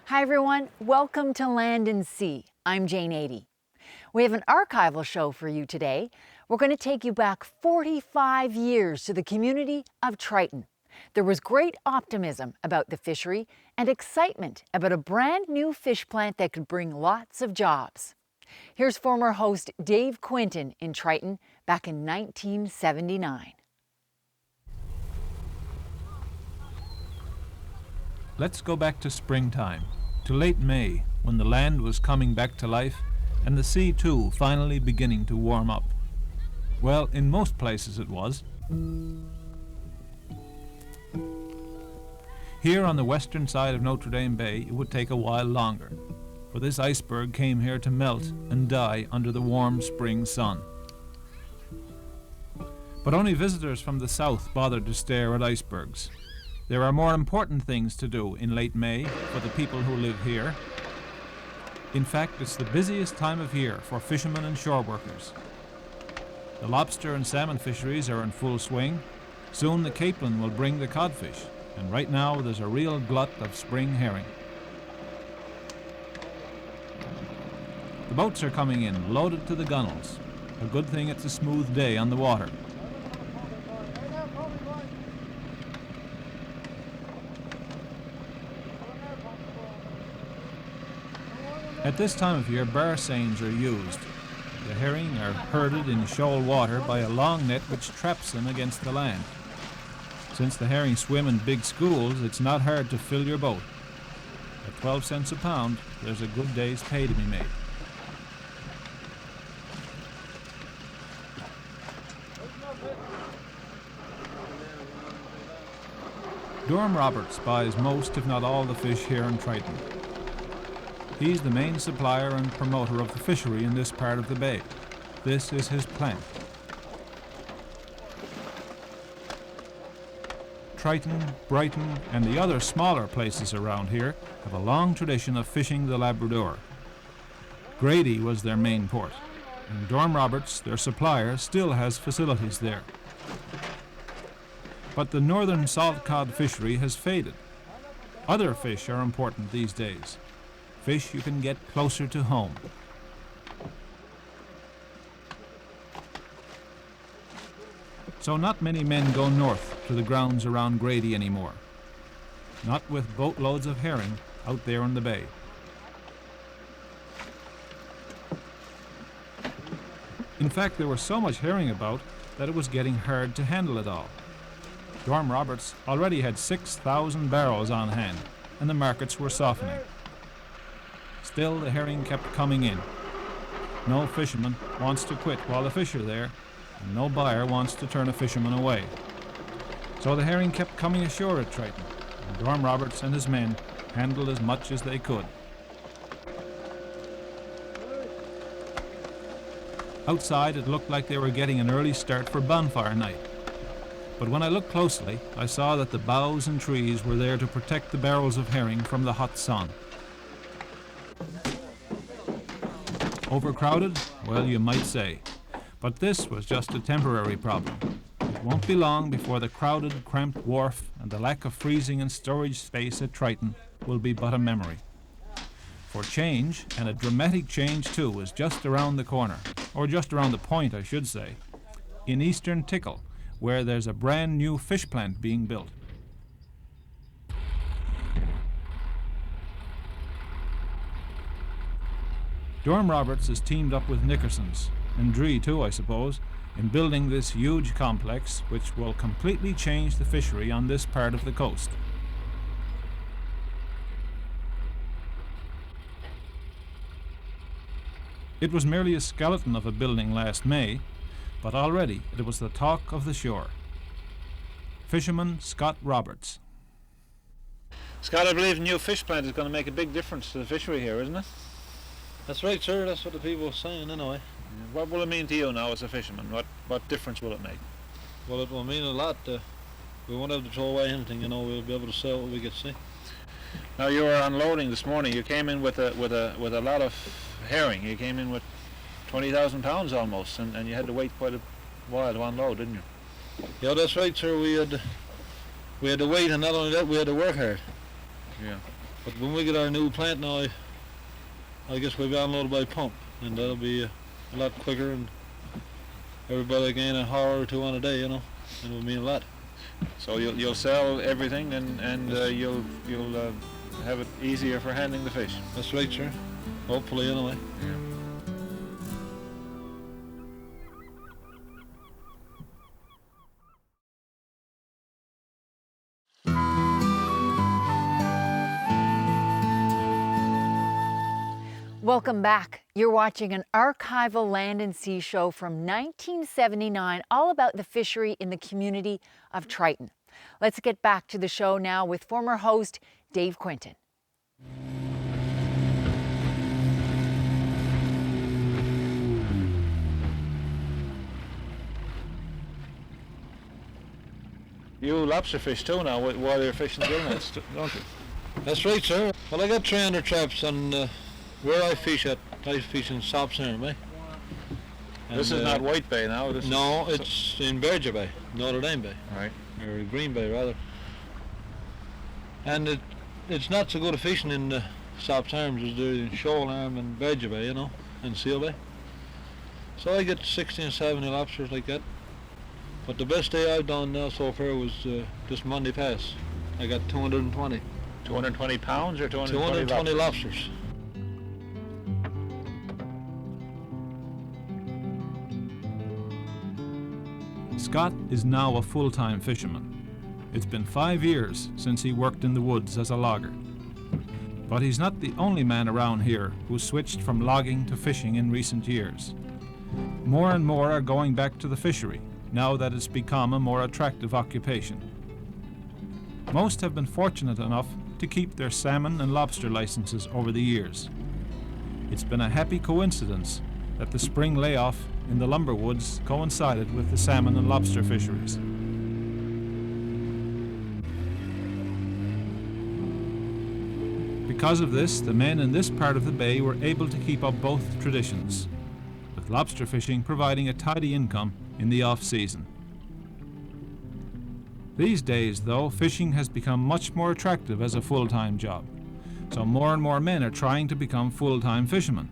Hi everyone, welcome to Land and Sea. I'm Jane Adey. We have an archival show for you today. We're going to take you back 45 years to the community of Triton. There was great optimism about the fishery and excitement about a brand new fish plant that could bring lots of jobs. Here's former host Dave Quinton in Triton back in 1979. Let's go back to springtime, to late May, when the land was coming back to life and the sea too finally beginning to warm up. Well, in most places it was. Here on the western side of Notre Dame Bay it would take a while longer, for this iceberg came here to melt and die under the warm spring sun. But only visitors from the south bothered to stare at icebergs. There are more important things to do in late May for the people who live here. In fact, it's the busiest time of year for fishermen and shore workers. The lobster and salmon fisheries are in full swing. Soon the capelin will bring the codfish, and right now there's a real glut of spring herring. The boats are coming in, loaded to the gunwales. A good thing it's a smooth day on the water. At this time of year, bar seines are used. The herring are herded in shoal water by a long net which traps them against the land. Since the herring swim in big schools, it's not hard to fill your boat. At 12 cents a pound, there's a good day's pay to be made. Dorm Roberts buys most, if not all, the fish here in Triton. He's the main supplier and promoter of the fishery in this part of the bay. This is his plant. Triton, Brighton, and the other smaller places around here have a long tradition of fishing the Labrador. Grady was their main port, and Dorm Roberts, their supplier, still has facilities there. But the northern salt cod fishery has faded. Other fish are important these days. Fish you can get closer to home. So not many men go north to the grounds around Grady anymore. Not with boatloads of herring out there in the bay. In fact, there was so much herring about that it was getting hard to handle it all. Dorm Roberts already had 6,000 barrels on hand, and the markets were softening. Still, the herring kept coming in. No fisherman wants to quit while the fish are there, and no buyer wants to turn a fisherman away. So the herring kept coming ashore at Triton, and Dorm Roberts and his men handled as much as they could. Outside, it looked like they were getting an early start for bonfire night. But when I looked closely, I saw that the boughs and trees were there to protect the barrels of herring from the hot sun. Overcrowded? Well, you might say. But this was just a temporary problem. It won't be long before the crowded, cramped wharf and the lack of freezing and storage space at Triton will be but a memory. For change, and a dramatic change too, is just around the corner, or just around the point, I should say, in eastern Tickle, where there's a brand new fish plant being built. Dorm Roberts has teamed up with Nickerson's, and Dree too, I suppose, in building this huge complex which will completely change the fishery on this part of the coast. It was merely a skeleton of a building last May, but already it was the talk of the shore. Fisherman Scott Roberts. Scott, I believe the new fish plant is going to make a big difference to the fishery here, isn't it? That's right, sir. That's what the people are saying anyway. What will it mean to you now as a fisherman? What difference will it make? Well, it will mean a lot. We won't have to throw away anything, you know. We'll be able to sell what we get to see. Now, you were unloading this morning. You came in with a lot of herring. You came in with 20,000 pounds almost, and you had to wait quite a while to unload, didn't you? Yeah, that's right, sir. We had to wait, and not only that, we had to work hard. Yeah. But when we get our new plant now, I guess we'll be unloaded by pump, and that'll be a lot quicker, and everybody gain a hour or two on a day, you know, and it'll mean a lot. So you'll sell everything, and you'll have it easier for handling the fish. That's right, sir. Hopefully, anyway. Welcome back. You're watching an archival land and sea show from 1979, all about the fishery in the community of Triton. Let's get back to the show now with former host Dave Quinton. You lobster fish too now while you're fishing gillnets, don't you? That's right, sir. Well, I got 300 traps, and where I fish at, I fish in Sops Arm, eh? This is not White Bay now. No, it's in Berger Bay, Notre Dame Bay. Right. Or Green Bay, rather. And it's not so good a fishing in the Sops Arms as there in Shoal Arm and Berger Bay, you know, and Seal Bay. So I get 60 and 70 lobsters like that. But the best day I've done now so far was this Monday past. I got 220. 220 pounds or 220 220 lobsters. Scott is now a full-time fisherman. It's been 5 years since he worked in the woods as a logger. But he's not the only man around here who switched from logging to fishing in recent years. More and more are going back to the fishery, now that it's become a more attractive occupation. Most have been fortunate enough to keep their salmon and lobster licenses over the years. It's been a happy coincidence that the spring layoff in the lumber woods coincided with the salmon and lobster fisheries. Because of this, the men in this part of the bay were able to keep up both traditions, with lobster fishing providing a tidy income in the off-season. These days, though, fishing has become much more attractive as a full-time job, so more and more men are trying to become full-time fishermen.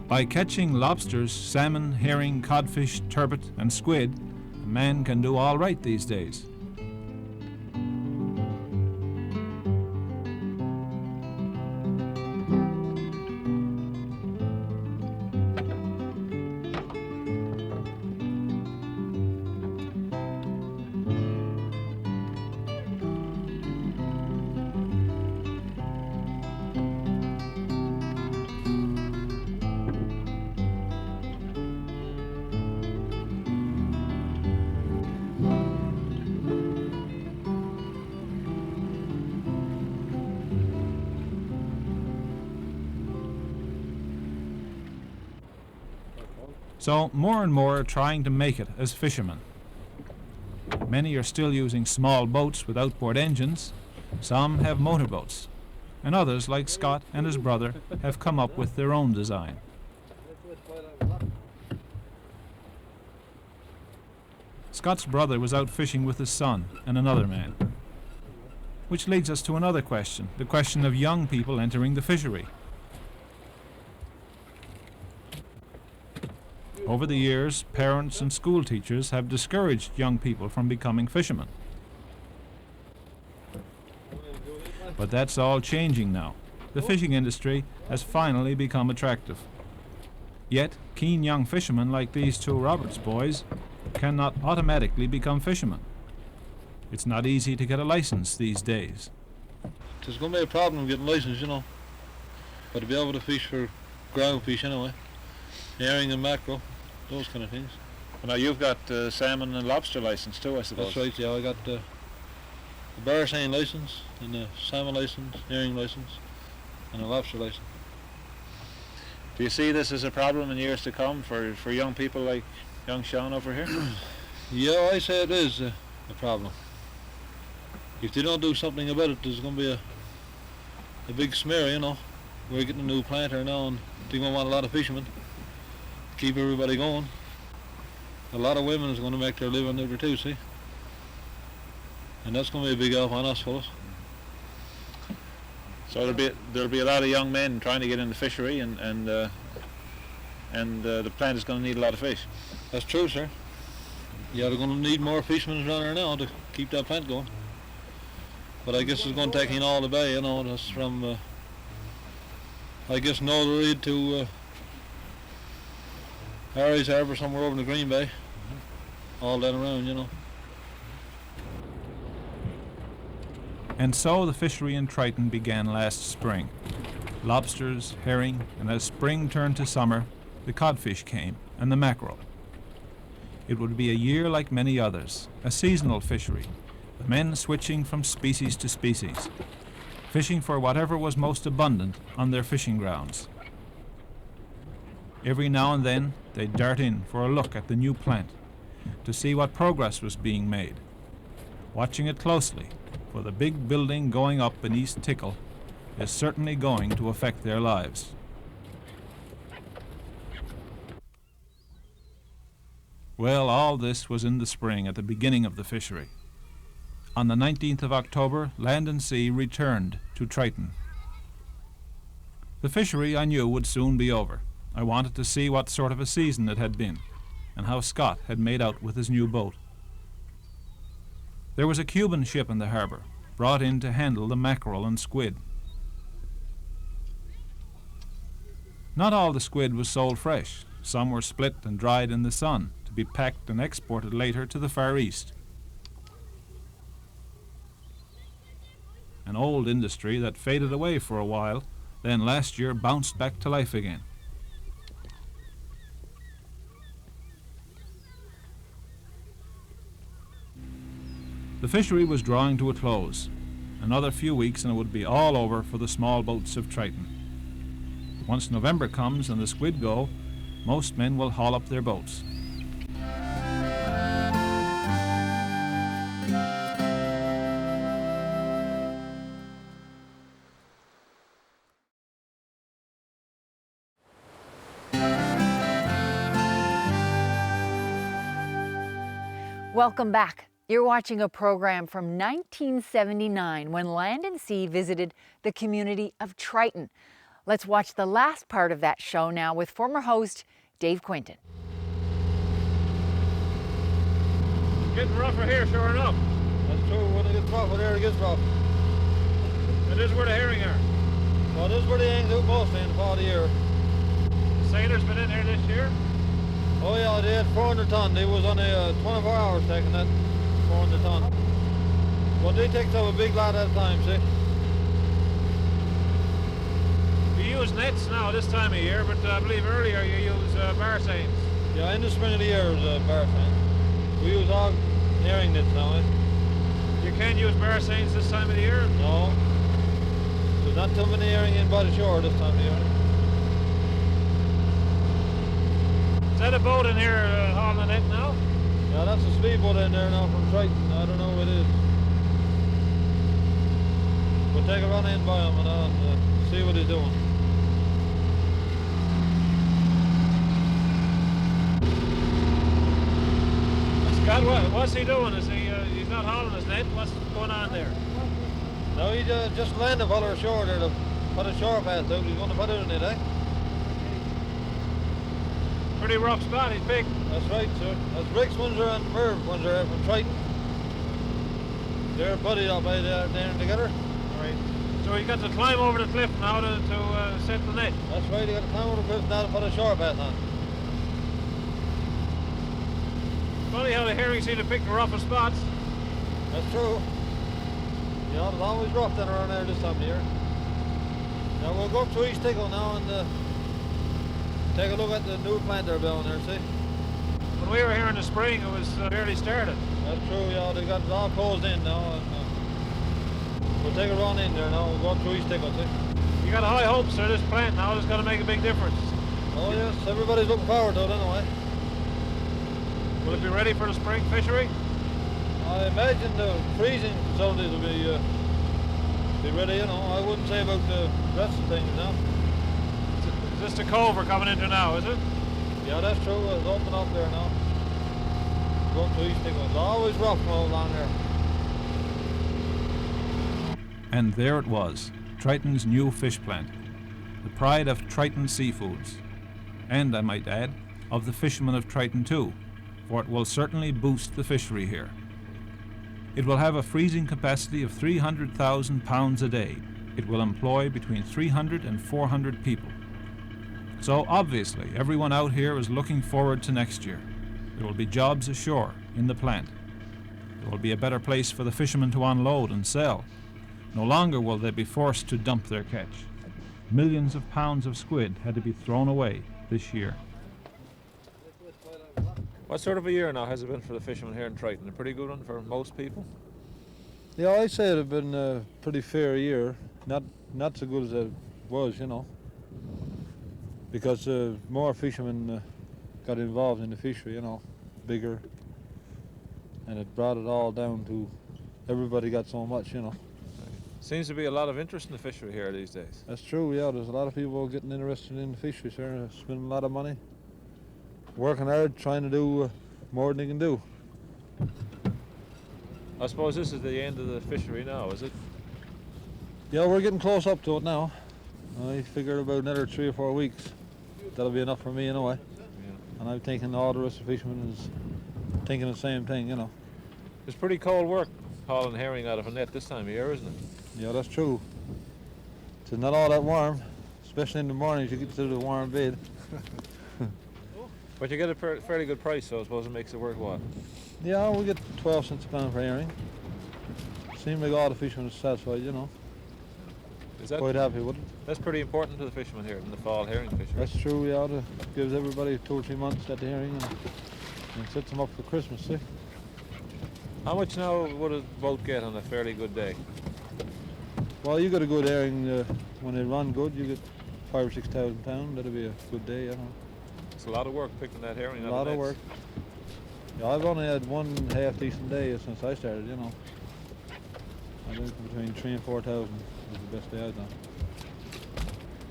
By catching lobsters, salmon, herring, codfish, turbot, and squid, a man can do all right these days. So more and more are trying to make it as fishermen. Many are still using small boats with outboard engines. Some have motorboats. And others, like Scott and his brother, have come up with their own design. Scott's brother was out fishing with his son and another man. Which leads us to another question, the question of young people entering the fishery. Over the years, parents and school teachers have discouraged young people from becoming fishermen. But that's all changing now. The fishing industry has finally become attractive. Yet, keen young fishermen like these two Roberts boys cannot automatically become fishermen. It's not easy to get a license these days. There's going to be a problem getting licensed, you know. But to be able to fish for ground fish anyway, herring and mackerel, those kind of things. Well, now you've got salmon and lobster license too, I suppose. That's right, yeah. I got the bar seine license, and the salmon license, herring license, and a lobster license. Do you see this as a problem in years to come for young people like young Sean over here? Yeah, I say it is a problem. If they don't do something about it, there's going to be a big smear, you know. We're getting a new planter now, and they're going to want a lot of fishermen. Keep everybody going. A lot of women is going to make their living there too, see? And that's going to be a big help on us, fellas. So there'll be a lot of young men trying to get in the fishery, and the plant is going to need a lot of fish. That's true, sir. Yeah, they're going to need more fishermen around there now to keep that plant going. But I guess it's going to take in all the bay, you know. That's from, I guess, Northern Reed to Harry's Harbour, somewhere over in the Green Bay. All that around, you know. And so the fishery in Triton began last spring. Lobsters, herring, and as spring turned to summer, the codfish came, and the mackerel. It would be a year like many others, a seasonal fishery, the men switching from species to species, fishing for whatever was most abundant on their fishing grounds. Every now and then they'd dart in for a look at the new plant, to see what progress was being made, watching it closely, for the big building going up in East Tickle is certainly going to affect their lives. Well, all this was in the spring at the beginning of the fishery. On the 19th of October, Land and Sea returned to Triton. The fishery I knew would soon be over. I wanted to see what sort of a season it had been, and how Scott had made out with his new boat. There was a Cuban ship in the harbour, brought in to handle the mackerel and squid. Not all the squid was sold fresh. Some were split and dried in the sun to be packed and exported later to the Far East. An old industry that faded away for a while, then last year bounced back to life again. The fishery was drawing to a close. Another few weeks and it would be all over for the small boats of Triton. Once November comes and the squid go, most men will haul up their boats. Welcome back. You're watching a program from 1979 when Land and Sea visited the community of Triton. Let's watch the last part of that show now with former host Dave Quinton. Getting rougher here, sure enough. That's true. When it gets rough, there it gets rough. And this is where the herring are. Well, this is where they hang out mostly in the fall of the year. Sailors been in here this year? Oh yeah, they had 400 ton. They was on a 24 hours taking that 400 ton. Well, they take up a big lot at a time, see? You use nets now this time of year, but I believe earlier you use bar seines. Yeah, in the spring of the year is bar seine. We use all herring nets now, eh? You can't use bar seines this time of the year? No. There's not too many herring in by the shore this time of year. Is that a boat in here hauling the net now? Yeah, that's a speedboat in there now from Triton. I don't know what it is. We'll take a run in by him and see what he's doing. Scott, what's he doing? Is he's not hauling his net? What's going on there? No, he just landed a fella ashore there to put a shore path out. He's going to put it in it, eh? Pretty rough spot, he's big. That's right, sir. That's Rick's Windsor and Merv Windsor from Triton. They're buddied up by there together. All right. So you got to climb over the cliff now to set the net. That's right, you got to climb over the cliff now to put a shore path on. Funny how the herring seem to pick the roughest spots. That's true. You know, it's always rough down around there this time of year. Now we'll go up to East Tickle now and take a look at the new plant they're building there, see? When we were here in the spring, it was barely started. That's true, yeah, they got it all closed in now. And, we'll take a run in there now, we'll go up to East Tickle, see? You got high hopes for this plant now, it's going to make a big difference. Oh yes, everybody's looking forward to it anyway. Will it be ready for the spring fishery? I imagine the freezing facilities will be ready, you know. I wouldn't say about the rest of things now. Is this the cove we're coming into now, is it? Yeah, that's true. It's open up there now. Going to East Tickle. It's always rough all along there. And there it was, Triton's new fish plant, the pride of Triton Seafoods, and I might add, of the fishermen of Triton too, for it will certainly boost the fishery here. It will have a freezing capacity of 300,000 pounds a day. It will employ between 300 and 400 people. So obviously, everyone out here is looking forward to next year. There will be jobs ashore in the plant. There will be a better place for the fishermen to unload and sell. No longer will they be forced to dump their catch. Millions of pounds of squid had to be thrown away this year. What sort of a year now has it been for the fishermen here in Triton? A pretty good one for most people? Yeah, I'd say it had been a pretty fair year. Not so good as it was, you know, because more fishermen got involved in the fishery, you know, bigger, and it brought it all down to everybody got so much, you know. Seems to be a lot of interest in the fishery here these days. That's true, yeah. There's a lot of people getting interested in the fishery, sir. Spending a lot of money, working hard, trying to do more than they can do. I suppose this is the end of the fishery now, is it? Yeah, we're getting close up to it now. I figure about another 3 or 4 weeks. That'll be enough for me anyway. Yeah. And I'm thinking all the rest of the fishermen is thinking the same thing, you know. It's pretty cold work hauling herring out of a net this time of year, isn't it? Yeah, that's true. It's not all that warm, especially in the mornings. You get to the warm bed. But you get a fairly good price, so I suppose it makes it worthwhile. Yeah, we get 12 cents a pound for herring. Seems like all the fishermen are satisfied, you know. Is that, Quite happy with it. that's pretty important to the fishermen here in the fall herring fishery. That's true, yeah. It gives everybody 2 or 3 months at the herring and sets them up for Christmas, see? How much now would a boat get on a fairly good day? Well, you got a good herring when they run good. You get 5,000 or 6,000 pounds. That'll be a good day, you know. It's a lot of work picking that herring A out lot of of nets. work. Yeah, I've only had one half decent day since I started, you know. I think between 3,000 and 4,000 was the best day I've done.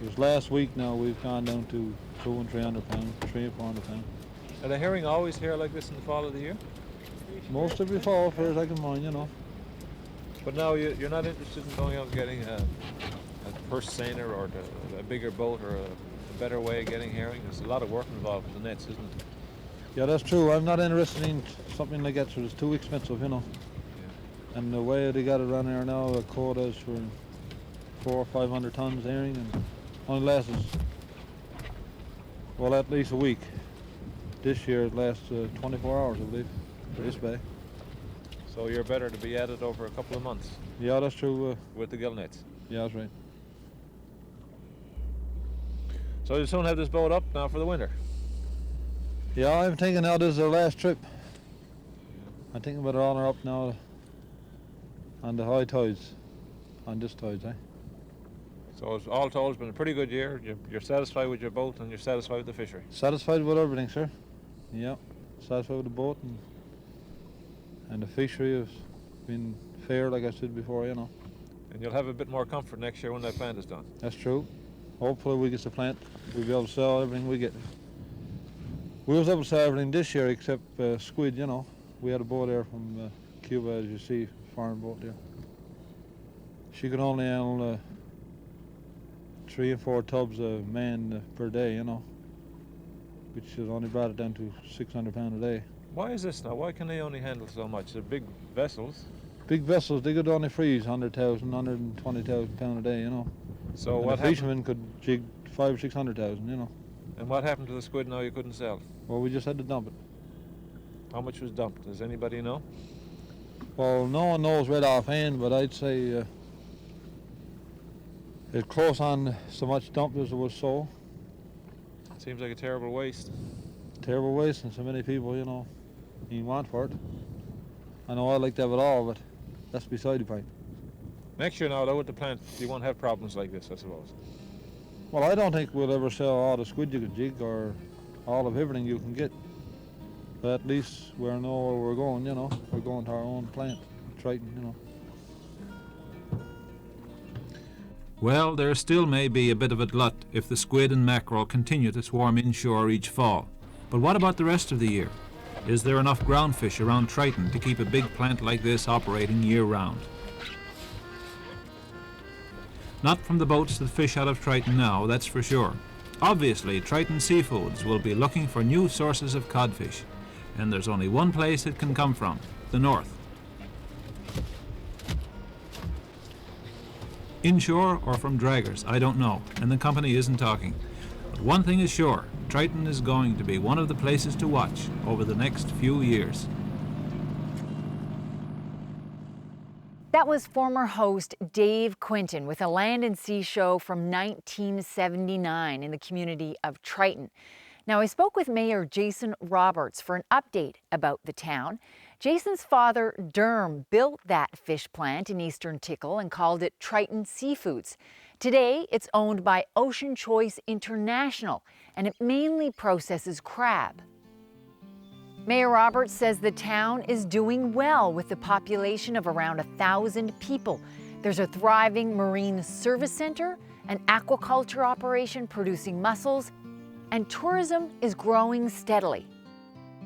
Because last week now we've gone down to 200 and 300 pounds, 300 and 400 pounds. Are the herring always here like this in the fall of the year? Most every fall, far as I can mind, you know. But now you're not interested in going out and getting a purse seiner or a bigger boat or a better way of getting herring? There's a lot of work involved with the nets, isn't it? Yeah, that's true. I'm not interested in something like that, so it's too expensive, you know. Yeah. And the way they got it around there now, the quotas for 400 or 500 tons herring, and only lasts, well, at least a week. This year it lasts 24 hours, I believe, for this bay. So you're better to be at it over a couple of months Yeah, that's true. with the gill nets. Yeah, that's right. So you soon have this boat up now for the winter. Yeah, I'm thinking now this is our last trip. I'm thinking about it on or up now on the high tides, on this tides, eh? So it's all told, it's been a pretty good year. You're satisfied with your boat and you're satisfied with the fishery. Satisfied with everything, sir. Yeah, satisfied with the boat and the fishery has been fair, like I said before, you know. And you'll have a bit more comfort next year when that plant is done. That's true. Hopefully we get the plant, we'll be able to sell everything we get. We was able to sell everything this year except squid, you know. We had a boat there from Cuba, as you see, foreign boat there. She could only handle 3 and 4 tubs of man per day, you know, which has only brought it down to 600 pounds a day. Why is this now? Why can they only handle so much? They're big vessels. Big vessels, they could only freeze 100,000, 120,000 pounds a day, you know. So And what the happened? fishermen could jig 500,000 or 600,000, you know. And what happened to the squid now you couldn't sell? Well, we just had to dump it. How much was dumped? Does anybody know? Well, no one knows right offhand, but I'd say it's close on so much dumped as it was sold. Seems like a terrible waste. Terrible waste, and so many people, you know, you want for it. I know I like to have it all, but that's beside the point. Next year now, though, with the plant, you won't have problems like this, I suppose. Well, I don't think we'll ever sell all the squid you can jig or all of everything you can get. But at least we know where we're going, you know. We're going to our own plant, Triton, you know. Well, there still may be a bit of a glut if the squid and mackerel continue to swarm inshore each fall. But what about the rest of the year? Is there enough groundfish around Triton to keep a big plant like this operating year-round? Not from the boats that fish out of Triton now, that's for sure. Obviously, Triton Seafoods will be looking for new sources of codfish, and there's only one place it can come from, the north. Inshore or from draggers, I don't know, and the company isn't talking. But one thing is sure, Triton is going to be one of the places to watch over the next few years. That was former host Dave Quinton with a Land and Sea show from 1979 in the community of Triton. Now, I spoke with Mayor Jason Roberts for an update about the town. Jason's father, Derm, built that fish plant in Eastern Tickle and called it Triton Seafoods. Today, it's owned by Ocean Choice International, and it mainly processes crab. Mayor Roberts says the town is doing well with a population of around 1,000 people. There's a thriving marine service center, an aquaculture operation producing mussels, and tourism is growing steadily.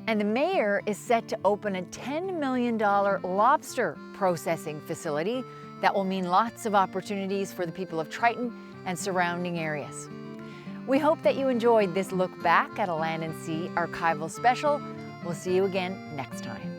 And the mayor is set to open a $10 million lobster processing facility that will mean lots of opportunities for the people of Triton and surrounding areas. We hope that you enjoyed this look back at a Land and Sea archival special. We'll see you again next time.